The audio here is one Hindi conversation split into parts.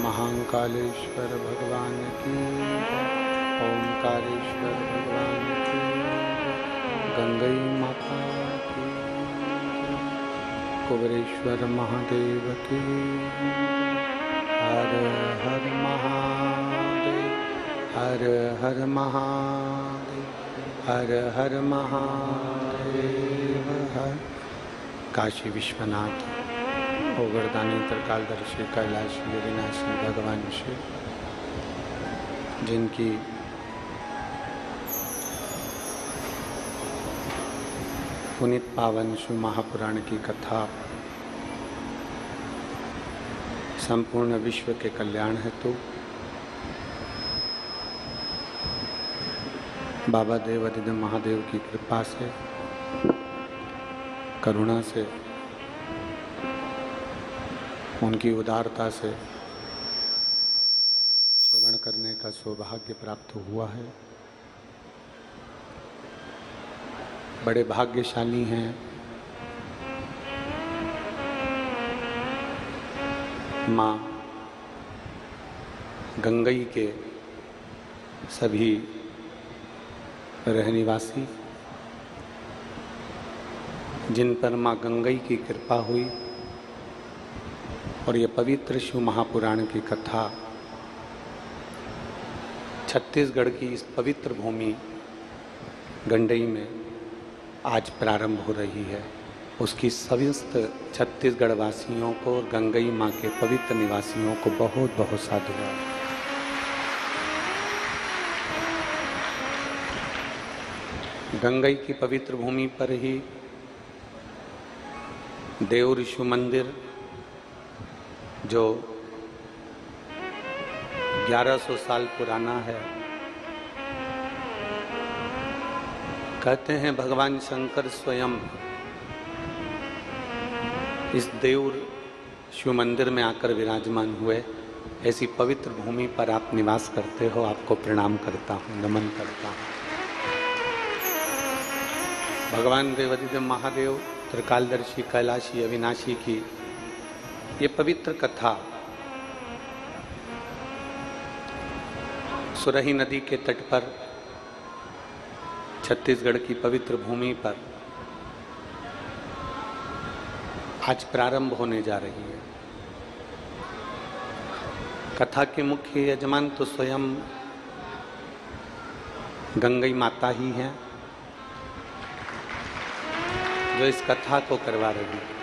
महाकालेश्वर भगवान की जय, ओंकारेश्वर भगवान की जय, गंगई माता की जय, कुबेरेश्वर महादेव की हर हर महादेव, हर हर महादेव, हर हर महादेव। हर काशी विश्वनाथ ओगरदानी त्रिकालदर्शी कैलाशी अविनाशी भगवान शिव, जिनकी पुनीत पावन शिव महापुराण की कथा संपूर्ण विश्व के कल्याण हेतु बाबा देवाधिदेव महादेव की कृपा से, करुणा से, उनकी उदारता से श्रवण करने का सौभाग्य प्राप्त हुआ है। बड़े भाग्यशाली हैं माँ गंगई के सभी रहनिवासी, जिन पर माँ गंगई की कृपा हुई और ये पवित्र शिव महापुराण की कथा छत्तीसगढ़ की इस पवित्र भूमि गंडई में आज प्रारंभ हो रही है। उसकी समस्त छत्तीसगढ़ वासियों को और गंगई माँ के पवित्र निवासियों को बहुत बहुत साधुवाद। गंगई की पवित्र भूमि पर ही देव शिव मंदिर, जो 1100 साल पुराना है, कहते हैं भगवान शंकर स्वयं इस देव शिव मंदिर में आकर विराजमान हुए। ऐसी पवित्र भूमि पर आप निवास करते हो, आपको प्रणाम करता हूँ, नमन करता हूँ। भगवान देवाधिदेव महादेव त्रिकालदर्शी कैलाशी अविनाशी की ये पवित्र कथा सुरही नदी के तट पर छत्तीसगढ़ की पवित्र भूमि पर आज प्रारंभ होने जा रही है। कथा के मुख्य यजमान तो स्वयं गंगई माता ही हैं, जो इस कथा को करवा रही है।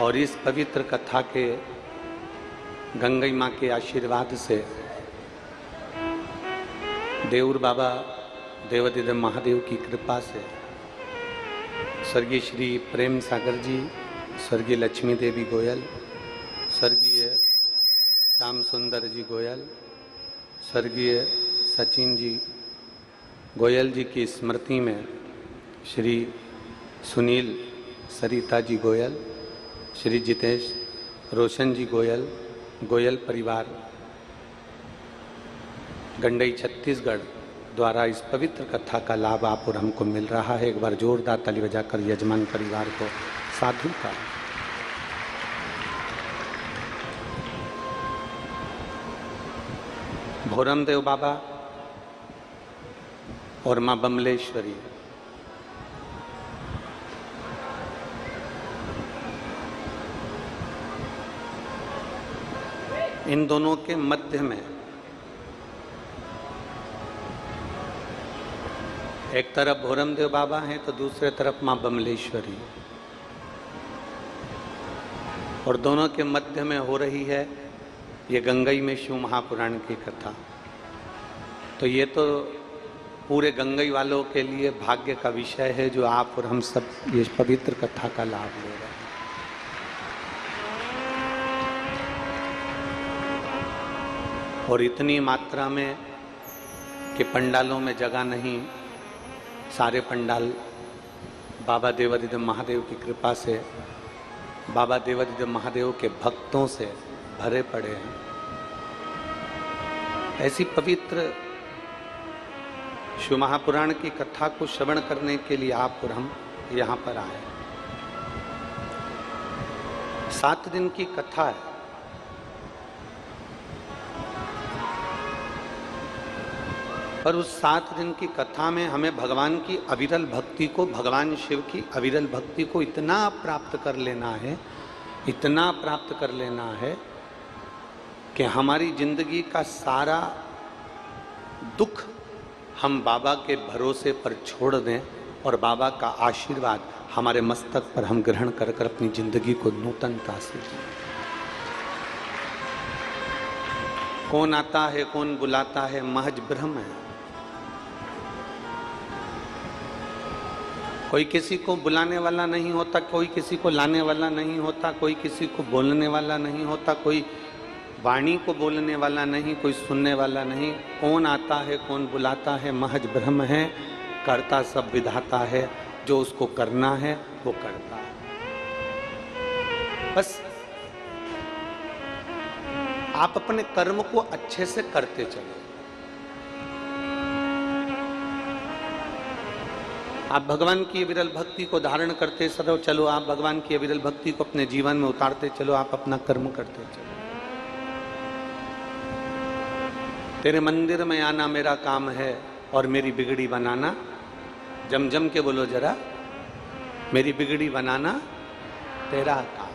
और इस पवित्र कथा के गंगई माँ के आशीर्वाद से देऊर बाबा देवाधिदेव महादेव की कृपा से स्वर्गीय श्री प्रेम सागर जी, स्वर्गीय लक्ष्मी देवी गोयल, स्वर्गीय श्याम सुंदर जी गोयल, स्वर्गीय सचिन जी गोयल जी की स्मृति में श्री सुनील सरिता जी गोयल, श्री जितेश रोशन जी गोयल, गोयल परिवार गंडई छत्तीसगढ़ द्वारा इस पवित्र कथा का लाभ आप और हमको मिल रहा है। एक बार जोरदार ताली बजाकर यजमान परिवार को साधु का। भोरमदेव बाबा और माँ बमलेश्वरी, इन दोनों के मध्य में एक तरफ भोरमदेव बाबा हैं तो दूसरे तरफ माँ बमलेश्वरी, और दोनों के मध्य में हो रही है ये गंगई में शिव महापुराण की कथा। तो ये तो पूरे गंगई वालों के लिए भाग्य का विषय है जो आप और हम सब ये पवित्र कथा का लाभ ले रहे हैं। और इतनी मात्रा में कि पंडालों में जगह नहीं, सारे पंडाल बाबा देवाधिदेव महादेव की कृपा से, बाबा देवाधिदेव महादेव के भक्तों से भरे पड़े हैं। ऐसी पवित्र शिव महापुराण की कथा को श्रवण करने के लिए आप और हम यहाँ पर आए। 7 दिन की कथा है। पर उस 7 दिन की कथा में हमें भगवान की अविरल भक्ति को, भगवान शिव की अविरल भक्ति को इतना प्राप्त कर लेना है, इतना प्राप्त कर लेना है कि हमारी जिंदगी का सारा दुख हम बाबा के भरोसे पर छोड़ दें और बाबा का आशीर्वाद हमारे मस्तक पर हम ग्रहण कर कर अपनी जिंदगी को नूतनता से जिएं। कौन आता है कौन बुलाता है महज भ्रम है। कोई किसी को बुलाने वाला नहीं होता, कोई किसी को लाने वाला नहीं होता, कोई किसी को बोलने वाला नहीं होता, कोई वाणी को बोलने वाला नहीं, कोई सुनने वाला नहीं। कौन आता है कौन बुलाता है महज भ्रम है। करता सब विधाता है, जो उसको करना है वो करता है। बस आप अपने कर्म को अच्छे से करते चलो। आप भगवान की विरल भक्ति को धारण करते चलो, आप भगवान की विरल भक्ति को अपने जीवन में उतारते चलो, आप अपना कर्म करते चलो। तेरे मंदिर में आना मेरा काम है और मेरी बिगड़ी बनाना, जम जम के बोलो जरा, मेरी बिगड़ी बनाना तेरा काम।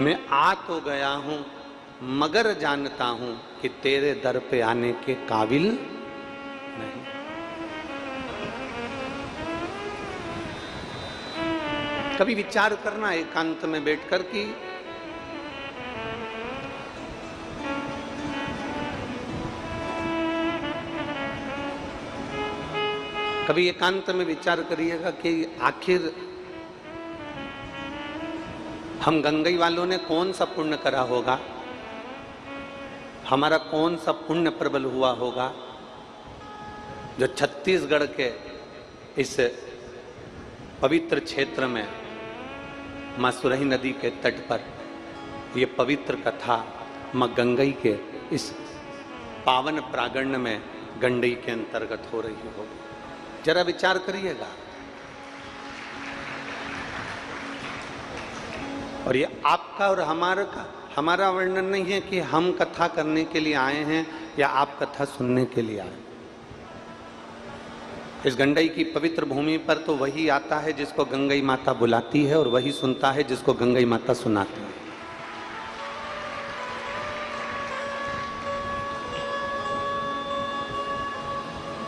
मैं आ तो गया हूं मगर जानता हूं कि तेरे दर पे आने के काबिल नहीं। कभी विचार करना एकांत में बैठकर कि कभी एकांत में विचार करिएगा कि आखिर हम गंगई वालों ने कौन सा पुण्य करा होगा, हमारा कौन सा पुण्य प्रबल हुआ होगा जो छत्तीसगढ़ के इस पवित्र क्षेत्र में माँ सुरही नदी के तट पर ये पवित्र कथा माँ गंगई के इस पावन प्रांगण में गंडई के अंतर्गत हो रही होगी। जरा विचार करिएगा। और ये आपका और हमारा वर्णन नहीं है कि हम कथा करने के लिए आए हैं या आप कथा सुनने के लिए आए। इस गंडई की पवित्र भूमि पर तो वही आता है जिसको गंगई माता बुलाती है, और वही सुनता है जिसको गंगई माता सुनाती है।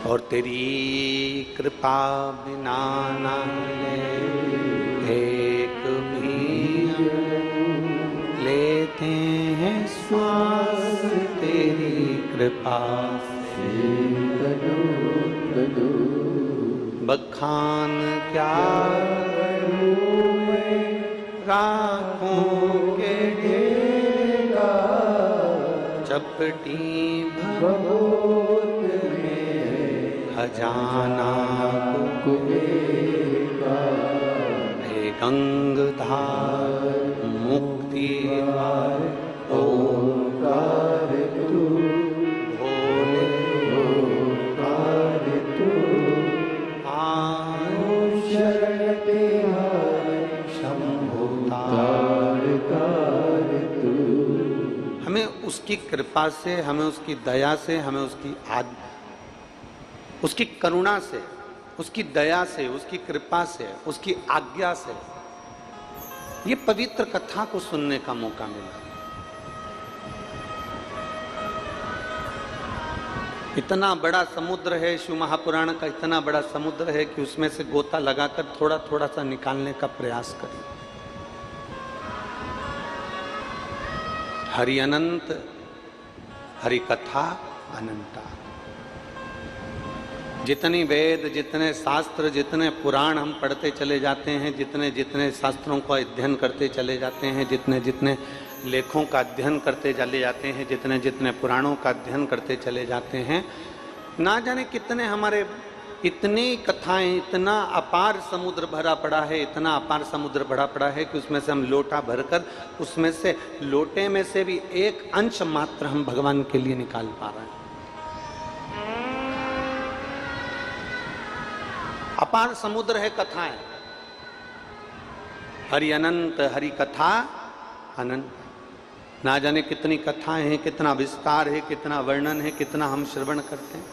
और तेरी कृपा बिना ना मिले एक भी लेते हैं श्वास तेरी कृपा से। बखान क्या करूं मैं राखों के ढेर का, चपटी भगोत खजाना कुबेर, हे गंगधार मुक्ति ओंकार तू, भोले ओंकार तू, आयो शरण तेहार शंभु तार तू। हमें उसकी कृपा से, हमें उसकी दया से, हमें उसकी करुणा से, उसकी दया से, उसकी कृपा से, उसकी आज्ञा से ये पवित्र कथा को सुनने का मौका मिला। इतना बड़ा समुद्र है, शिव महापुराण का इतना बड़ा समुद्र है कि उसमें से गोता लगाकर थोड़ा थोड़ा सा निकालने का प्रयास करें। हरि अनंत, हरि कथा अनंता। जितनी वेद, जितने शास्त्र, जितने पुराण हम पढ़ते चले जाते हैं, जितने जितने शास्त्रों का अध्ययन करते चले जाते हैं, जितने जितने लेखों का अध्ययन करते चले जाते हैं, जितने जितने पुराणों का अध्ययन करते चले जाते हैं, ना जाने कितने हमारे, इतनी कथाएं, इतना अपार समुद्र भरा पड़ा है, इतना अपार समुद्र भरा पड़ा है कि उसमें से हम लोटा भरकर, उसमें से लोटे में से भी एक अंश मात्र हम भगवान के लिए निकाल पा रहे हैं। अपार समुद्र है कथाएं। हरि अनंत, हरि कथा अनंत। ना जाने कितनी कथाएं हैं, कितना विस्तार है, कितना वर्णन है, कितना हम श्रवण करते हैं।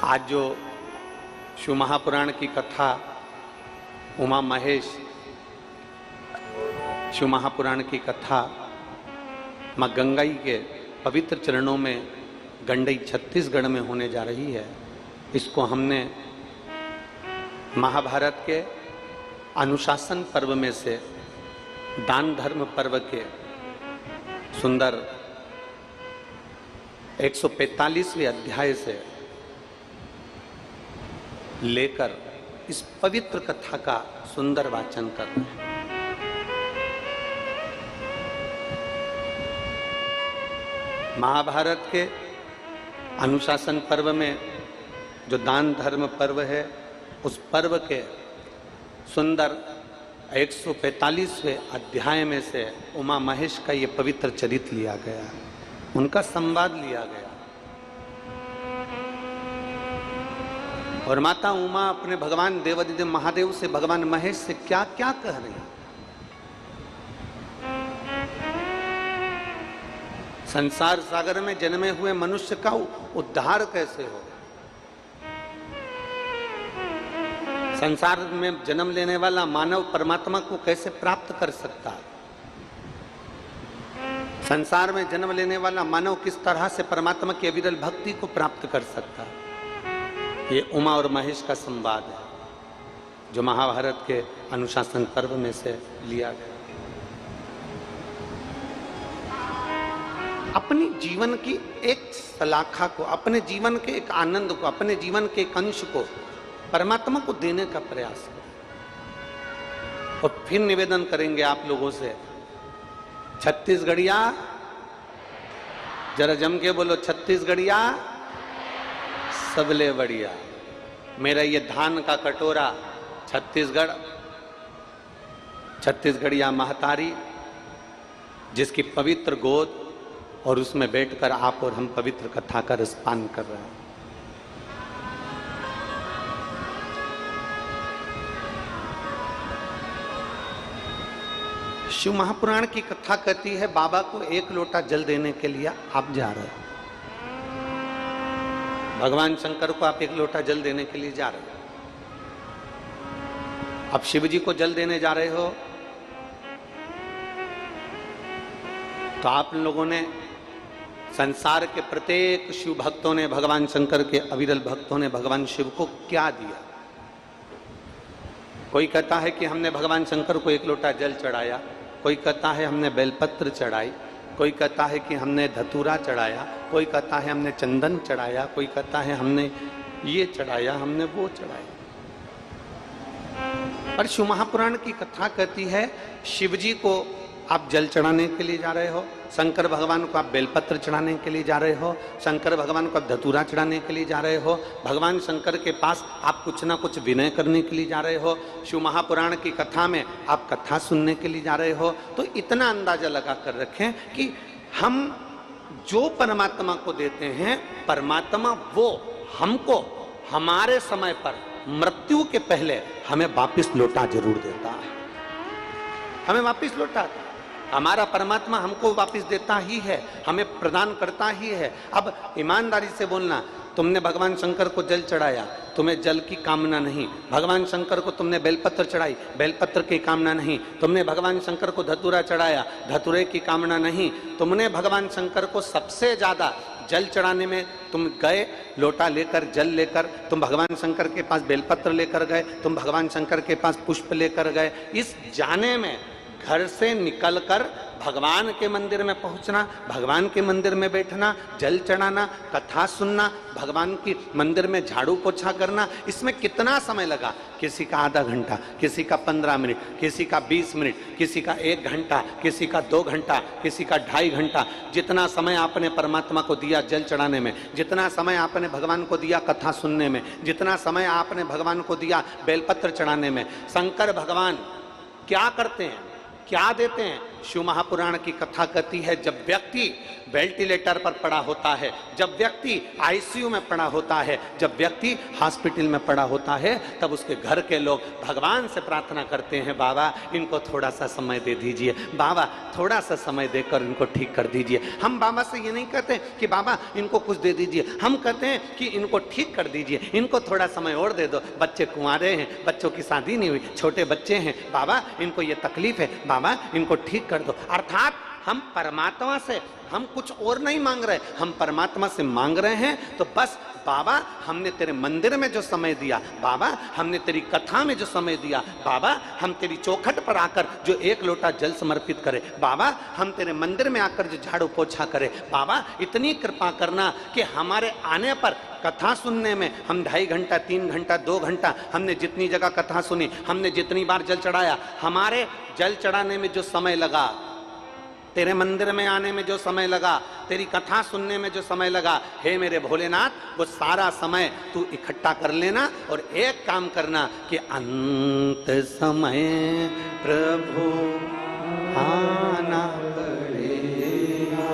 आज जो शिव महापुराण की कथा उमा महेश, शिव महापुराण की कथा मां गंगाई के पवित्र चरणों में गंडई छत्तीसगढ़ में होने जा रही है, इसको हमने महाभारत के अनुशासन पर्व में से दान धर्म पर्व के सुंदर 145वें अध्याय से लेकर इस पवित्र कथा का सुंदर वाचन कर रहे हैं। महाभारत के अनुशासन पर्व में जो दान धर्म पर्व है, उस पर्व के सुंदर 145वें अध्याय में से उमा महेश का ये पवित्र चरित्र लिया गया, उनका संवाद लिया गया। और माता उमा अपने भगवान देवादिदेव महादेव से, भगवान महेश से क्या क्या कह रही हैं। संसार सागर में जन्मे हुए मनुष्य का उद्धार कैसे हो, संसार में जन्म लेने वाला मानव परमात्मा को कैसे प्राप्त कर सकता है, संसार में जन्म लेने वाला मानव किस तरह से परमात्मा की अविरल भक्ति को प्राप्त कर सकता है। ये उमा और महेश का संवाद है जो महाभारत के अनुशासन पर्व में से लिया गया। अपनी जीवन की एक सलाखा को, अपने जीवन के एक आनंद को, अपने जीवन के एक अंश को परमात्मा को देने का प्रयास करें। और फिर निवेदन करेंगे आप लोगों से, छत्तीसगढ़िया, जरा जम के बोलो, छत्तीसगढ़िया सबले बढ़िया। मेरा ये धान का कटोरा छत्तीसगढ़, छत्तीसगढ़िया महतारी जिसकी पवित्र गोद, और उसमें बैठकर आप और हम पवित्र कथा का रसपान कर रहे हैं। शिव महापुराण की कथा कहती है, बाबा को एक लोटा जल देने के लिए आप जा रहे हो, भगवान शंकर को आप एक लोटा जल देने के लिए जा रहे हो। अब शिव जी को जल देने जा रहे हो तो आप लोगों ने, संसार के प्रत्येक शिव भक्तों ने, भगवान शंकर के अविरल भक्तों ने भगवान शिव को क्या दिया। कोई कहता है कि हमने भगवान शंकर को एक लोटा जल चढ़ाया, कोई कहता है हमने बेलपत्र चढ़ाई, कोई कहता है कि हमने धतूरा चढ़ाया, कोई कहता है हमने चंदन चढ़ाया, कोई कहता है हमने ये चढ़ाया, हमने वो चढ़ाया। पर शिव महापुराण की कथा कहती है, शिव जी को आप जल चढ़ाने के लिए जा रहे हो, शंकर भगवान को आप बेलपत्र चढ़ाने के लिए जा रहे हो, शंकर भगवान को आप धतूरा चढ़ाने के लिए जा रहे हो, भगवान शंकर के पास आप कुछ ना कुछ विनय करने के लिए जा रहे हो, शिव महापुराण की कथा में आप कथा सुनने के लिए जा रहे हो। तो इतना अंदाजा लगा कर रखें कि हम जो परमात्मा को देते हैं, परमात्मा वो हमको हमारे समय पर, मृत्यु के पहले हमें वापिस लौटा जरूर देता है, हमें वापिस लौटाता है। हमारा परमात्मा हमको वापस देता ही है, हमें प्रदान करता ही है। अब ईमानदारी से बोलना, तुमने भगवान शंकर को जल चढ़ाया, तुम्हें जल की कामना नहीं। भगवान शंकर को तुमने बेलपत्र चढ़ाई, बेलपत्र की कामना नहीं। तुमने भगवान शंकर को धतूरा चढ़ाया, धतूरे की कामना नहीं। तुमने भगवान शंकर को सबसे ज्यादा जल चढ़ाने में तुम गए, लोटा लेकर, जल लेकर, तुम भगवान शंकर के पास बेलपत्र लेकर गए, तुम भगवान शंकर के पास पुष्प लेकर गए। इस जाने में घर से निकलकर भगवान के मंदिर में पहुंचना, भगवान के मंदिर में बैठना, जल चढ़ाना, कथा सुनना, भगवान की मंदिर में झाड़ू पोछा करना, इसमें कितना समय लगा? किसी का आधा घंटा, किसी का 15 मिनट, किसी का 20 मिनट, किसी का 1 घंटा, किसी का 2 घंटा, किसी का 2.5 घंटा। जितना समय आपने परमात्मा को दिया जल चढ़ाने में, जितना समय आपने भगवान को दिया कथा सुनने में, जितना समय आपने भगवान को दिया बेलपत्र चढ़ाने में, शंकर भगवान क्या करते हैं, क्या देते हैं? शिव महापुराण की कथा कहती है, जब व्यक्ति वेंटिलेटर पर पड़ा होता है, जब व्यक्ति आईसीयू में पड़ा होता है, जब व्यक्ति हॉस्पिटल में पड़ा होता है, तब उसके घर के लोग भगवान से प्रार्थना करते हैं, बाबा इनको थोड़ा सा समय दे दीजिए, बाबा थोड़ा सा समय देकर इनको ठीक कर दीजिए। हम बाबा से ये नहीं कहते कि बाबा इनको कुछ दे दीजिए, हम कहते हैं कि इनको ठीक कर दीजिए, इनको थोड़ा समय और दे दो। बच्चे कुंवारे हैं, बच्चों की शादी नहीं हुई, छोटे बच्चे हैं, बाबा इनको ये तकलीफ है, बाबा इनको ठीक कर दो। अर्थात हम परमात्मा से हम कुछ और नहीं मांग रहे, हम परमात्मा से मांग रहे हैं तो बस बाबा हमने तेरे मंदिर में जो समय दिया, बाबा हमने तेरी कथा में जो समय दिया, बाबा हम तेरी चौखट पर आकर जो 1 लोटा जल समर्पित करे, बाबा हम तेरे मंदिर में आकर जो झाड़ू पोछा करे, बाबा इतनी कृपा करना कि हमारे आने पर कथा सुनने में हम 2.5 घंटा, 3 घंटा, 2 घंटा, हमने जितनी जगह कथा सुनी, हमने जितनी बार जल चढ़ाया, हमारे जल चढ़ाने में जो समय लगा, तेरे मंदिर में आने में जो समय लगा, तेरी कथा सुनने में जो समय लगा, हे मेरे भोलेनाथ, वो सारा समय तू इकट्ठा कर लेना और एक काम करना कि अंत समय प्रभु आना पड़ेगा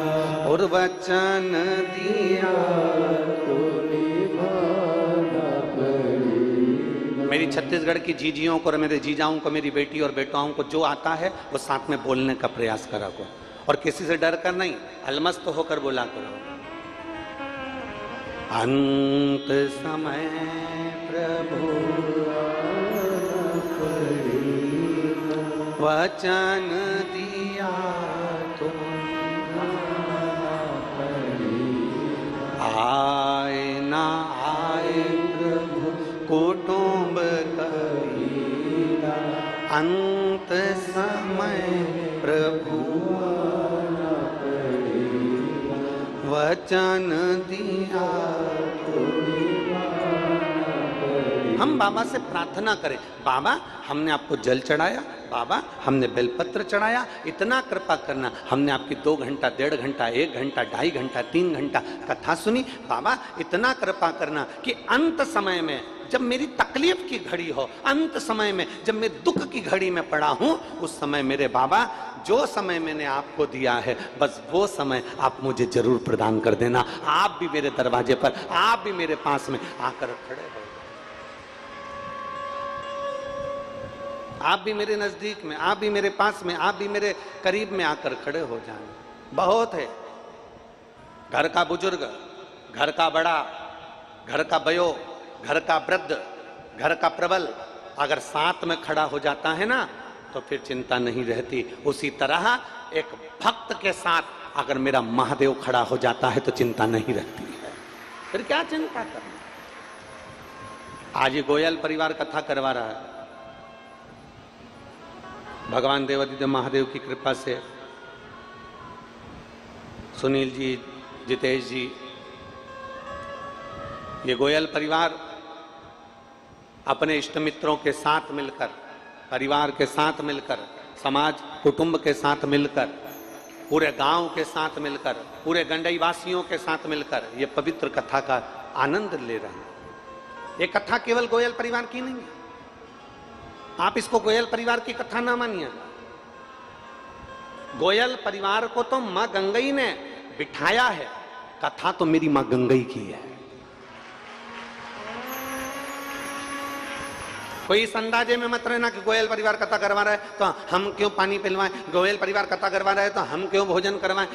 और वचन दिया तो निभाना पड़ेगा। मेरी छत्तीसगढ़ की जीजियों को और मेरे जीजाओं को, मेरी बेटी और बेटाओं को जो आता है वो साथ में बोलने का प्रयास करा करो और किसी से डर कर नहीं, अलमस्त होकर बोला करो। अंत समय प्रभु वचन दिया तो आए ना आए प्रभु कुटुंब करीबा, अंत समय प्रभु वचन दिया। हम बाबा से प्रार्थना करें, बाबा हमने आपको जल चढ़ाया, बाबा हमने बेलपत्र चढ़ाया, इतना कृपा करना, हमने आपकी 2 घंटा, 1.5 घंटा, 1 घंटा, 2.5 घंटा, 3 घंटा कथा सुनी, बाबा इतना कृपा करना कि अंत समय में जब मेरी तकलीफ की घड़ी हो, अंत समय में जब मैं दुख की घड़ी में पड़ा हूं, उस समय मेरे बाबा जो समय मैंने आपको दिया है, बस वो समय आप मुझे जरूर प्रदान कर देना। आप भी मेरे दरवाजे पर, आप भी मेरे पास में आकर खड़े हो, आप भी मेरे नजदीक में, आप भी मेरे पास में, आप भी मेरे करीब में आकर खड़े हो जाएं। बहुत है, घर का बुजुर्ग, घर का बड़ा, घर का बयो, घर का वृद्ध, घर का प्रबल अगर साथ में खड़ा हो जाता है ना, तो फिर चिंता नहीं रहती। उसी तरह एक भक्त के साथ अगर मेरा महादेव खड़ा हो जाता है तो चिंता नहीं रहती है, फिर क्या चिंता करना। आज ये गोयल परिवार कथा करवा रहा है, भगवान देवादिदेव महादेव की कृपा से सुनील जी, जितेश जी, ये गोयल परिवार अपने इष्ट मित्रों के साथ मिलकर, परिवार के साथ मिलकर, समाज कुटुंब के साथ मिलकर, पूरे गांव के साथ मिलकर, पूरे गंडई वासियों के साथ मिलकर ये पवित्र कथा का आनंद ले रहे हैं। ये कथा केवल गोयल परिवार की नहीं है, आप इसको गोयल परिवार की कथा ना मानिए। गोयल परिवार को तो मां गंगई ने बिठाया है, कथा तो मेरी मां गंगई की है। कोई इस अंदाजे में मत रहना कि गोयल परिवार कथा करवा रहा है तो हम क्यों पानी पिलवाएं, गोयल परिवार कथा करवा रहा है तो हम क्यों भोजन करवाएं,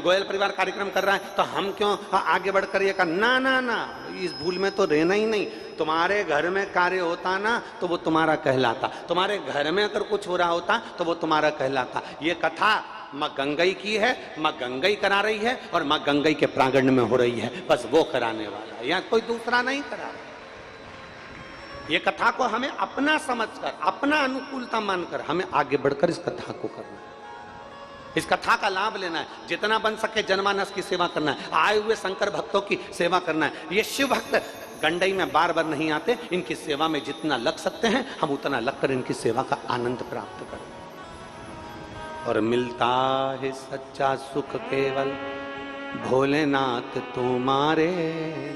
गोयल परिवार कार्यक्रम कर रहा है तो हम क्यों आगे बढ़कर ये कर। ना ना ना, इस भूल में तो रहना ही नहीं। तुम्हारे घर में कार्य होता ना तो वो तुम्हारा कहलाता, तुम्हारे घर में अगर कुछ हो रहा होता तो वो तुम्हारा कहलाता। ये कथा माँ गंगई की है, माँ गंगई करा रही है और माँ गंगई के प्रांगण में हो रही है, बस वो कराने वाला है, यहाँ कोई दूसरा नहीं करा रहा। ये कथा को हमें अपना समझकर, अपना अनुकूलता मानकर हमें आगे बढ़कर इस कथा को करना है, इस कथा का लाभ लेना है, जितना बन सके जनमानस की सेवा करना है, आए हुए शंकर भक्तों की सेवा करना है। ये शिव भक्त गंडई में बार बार नहीं आते, इनकी सेवा में जितना लग सकते हैं हम उतना लगकर इनकी सेवा का आनंद प्राप्त करें। और मिलता है सच्चा सुख केवल भोलेनाथ तुम्हारे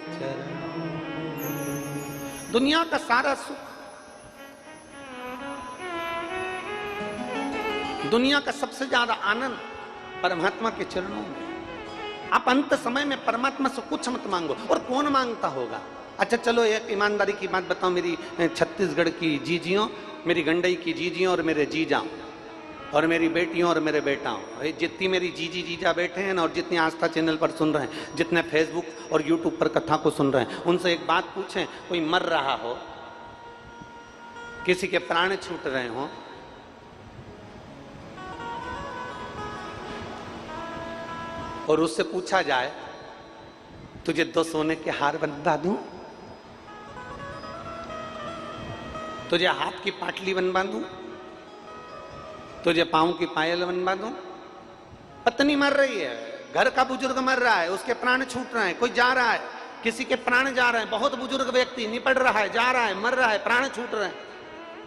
चरण। दुनिया का सारा सुख, दुनिया का सबसे ज्यादा आनंद परमात्मा के चरणों में। आप अंत समय में परमात्मा से कुछ मत मांगो, और कौन मांगता होगा। अच्छा चलो एक ईमानदारी की बात बताओ, मेरी छत्तीसगढ़ की जीजियों, मेरी गंडई की जीजियों और मेरे जीजा और मेरी बेटियों और मेरे बेटाओं, जितनी मेरी जीजी जीजा बैठे हैं ना, और जितनी आस्था चैनल पर सुन रहे हैं, जितने फेसबुक और यूट्यूब पर कथा को सुन रहे हैं, उनसे एक बात पूछें, कोई मर रहा हो, किसी के प्राण छूट रहे हो, और उससे पूछा जाए तुझे 2 सोने के हार बनवा दूं, तुझे हाथ की पाटली बनवा दूं, तुझे पांव की पायल बनवा दूं। पत्नी मर रही है, घर का बुजुर्ग मर रहा है, उसके प्राण छूट रहे हैं, कोई जा रहा है, किसी के प्राण जा रहे हैं, बहुत बुजुर्ग व्यक्ति निपट रहा है, जा रहा है, मर रहा है, प्राण छूट रहे हैं,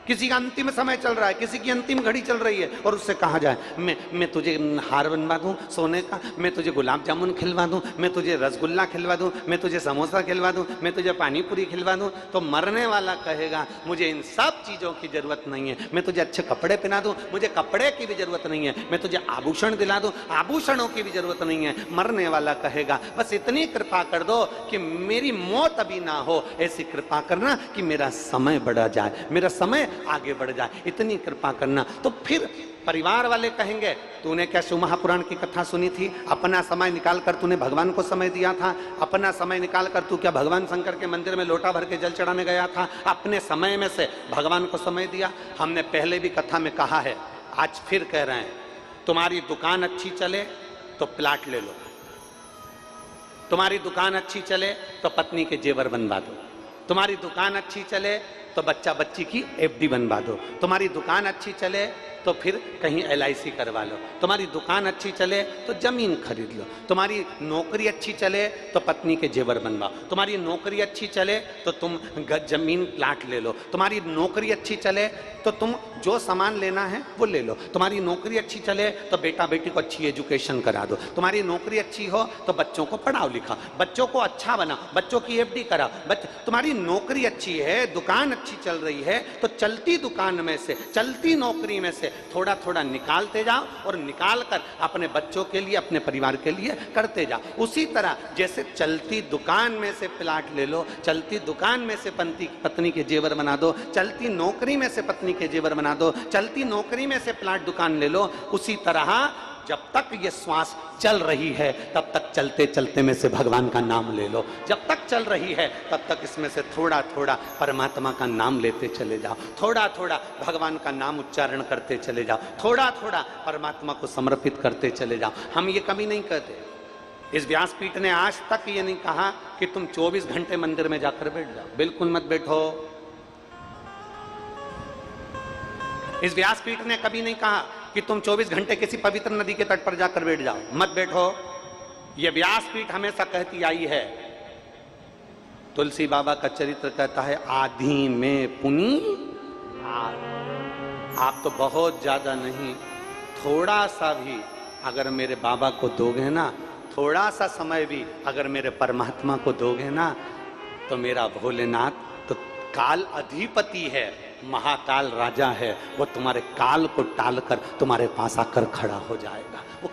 किसी का अंतिम समय चल रहा है, किसी की अंतिम घड़ी चल रही है, और उससे कहा जाए मैं तुझे हार बनवा दूं सोने का, मैं तुझे गुलाब जामुन खिलवा दूं, मैं तुझे रसगुल्ला खिलवा दूं, मैं तुझे समोसा खिलवा दूं, मैं तुझे पानी पूरी खिलवा दूं, तो मरने वाला कहेगा मुझे इन सब चीजों की जरूरत नहीं है, मैं तुझे अच्छे कपड़े पहना दूं, मुझे कपड़े की भी जरूरत नहीं है, मैं तुझे आभूषण दिला दूं, आभूषणों की भी जरूरत नहीं है। मरने वाला कहेगा बस इतनी कृपा कर दो कि मेरी मौत अभी ना हो, ऐसी कृपा करना कि मेरा समय बढ़ा जाए, मेरा समय आगे बढ़ जाए, इतनी कृपा करना। तो फिर परिवार वाले कहेंगे तूने क्या शिव महापुराण की कथा सुनी थी, अपना समय निकालकर तूने भगवान को समय दिया था, अपना समय निकालकर तू क्या भगवान शंकर के मंदिर में लोटा भर के जल चढ़ाने गया था, अपने समय में से भगवान को समय दिया। हमने पहले भी कथा में कहा है, आज फिर कह रहे हैं, तुम्हारी दुकान अच्छी चले तो प्लाट ले लो, तुम्हारी दुकान अच्छी चले तो पत्नी के जेवर बनवा दो, तुम्हारी दुकान अच्छी चले तो बच्चा बच्ची की एफडी बनवा दो, तुम्हारी दुकान अच्छी चले तो फिर कहीं LIC करवा लो, तुम्हारी दुकान अच्छी चले तो जमीन खरीद लो, तुम्हारी नौकरी अच्छी चले तो पत्नी के जेवर बनवाओ, तुम्हारी नौकरी अच्छी चले तो तुम जमीन प्लाट ले लो, तुम्हारी नौकरी अच्छी चले तो तुम जो सामान लेना है वो ले लो, तुम्हारी नौकरी अच्छी चले तो बेटा बेटी को अच्छी एजुकेशन करा दो, तुम्हारी नौकरी अच्छी हो तो बच्चों को पढ़ाओ लिखाओ, बच्चों को अच्छा बनाओ, बच्चों की एफडी कराओ। तुम्हारी नौकरी अच्छी है, दुकान अच्छी चल रही है, तो चलती दुकान में से, चलती नौकरी में से थोड़ा थोड़ा निकालते जाओ और निकाल कर अपने बच्चों के लिए, अपने परिवार के लिए करते जाओ। उसी तरह जैसे चलती दुकान में से प्लाट ले लो, चलती दुकान में से पत्नी के जेवर बना दो, चलती नौकरी में से पत्नी के जेवर बना दो, चलती नौकरी में से प्लाट दुकान ले लो। उसी तरह जब तक ये श्वास चल रही है तब तक चलते चलते में से भगवान का नाम ले लो, जब तक चल रही है तब तक इसमें से थोड़ा थोड़ा परमात्मा का नाम लेते चले जाओ, थोड़ा थोड़ा भगवान का नाम उच्चारण करते चले जाओ, थोड़ा थोड़ा परमात्मा को समर्पित करते चले जाओ। हम ये कभी नहीं कहते, इस व्यासपीठ ने आज तक ये नहीं कहा कि तुम 24 घंटे मंदिर में जाकर बैठ जाओ, बिल्कुल मत बैठो। इस व्यासपीठ ने कभी नहीं कहा कि तुम 24 घंटे किसी पवित्र नदी के तट पर जाकर बैठ जाओ, मत बैठो। यह व्यासपीठ हमेशा कहती आई है, तुलसी बाबा का चरित्र कहता है, आधी में पुनी आप तो बहुत ज्यादा नहीं, थोड़ा सा भी अगर मेरे बाबा को दोगे ना, थोड़ा सा समय भी अगर मेरे परमात्मा को दोगे ना, तो मेरा भोलेनाथ तो काल अधिपति है, महाकाल राजा है, वो तुम्हारे काल को टालकर तुम्हारे पास आकर खड़ा हो जाएगा। वो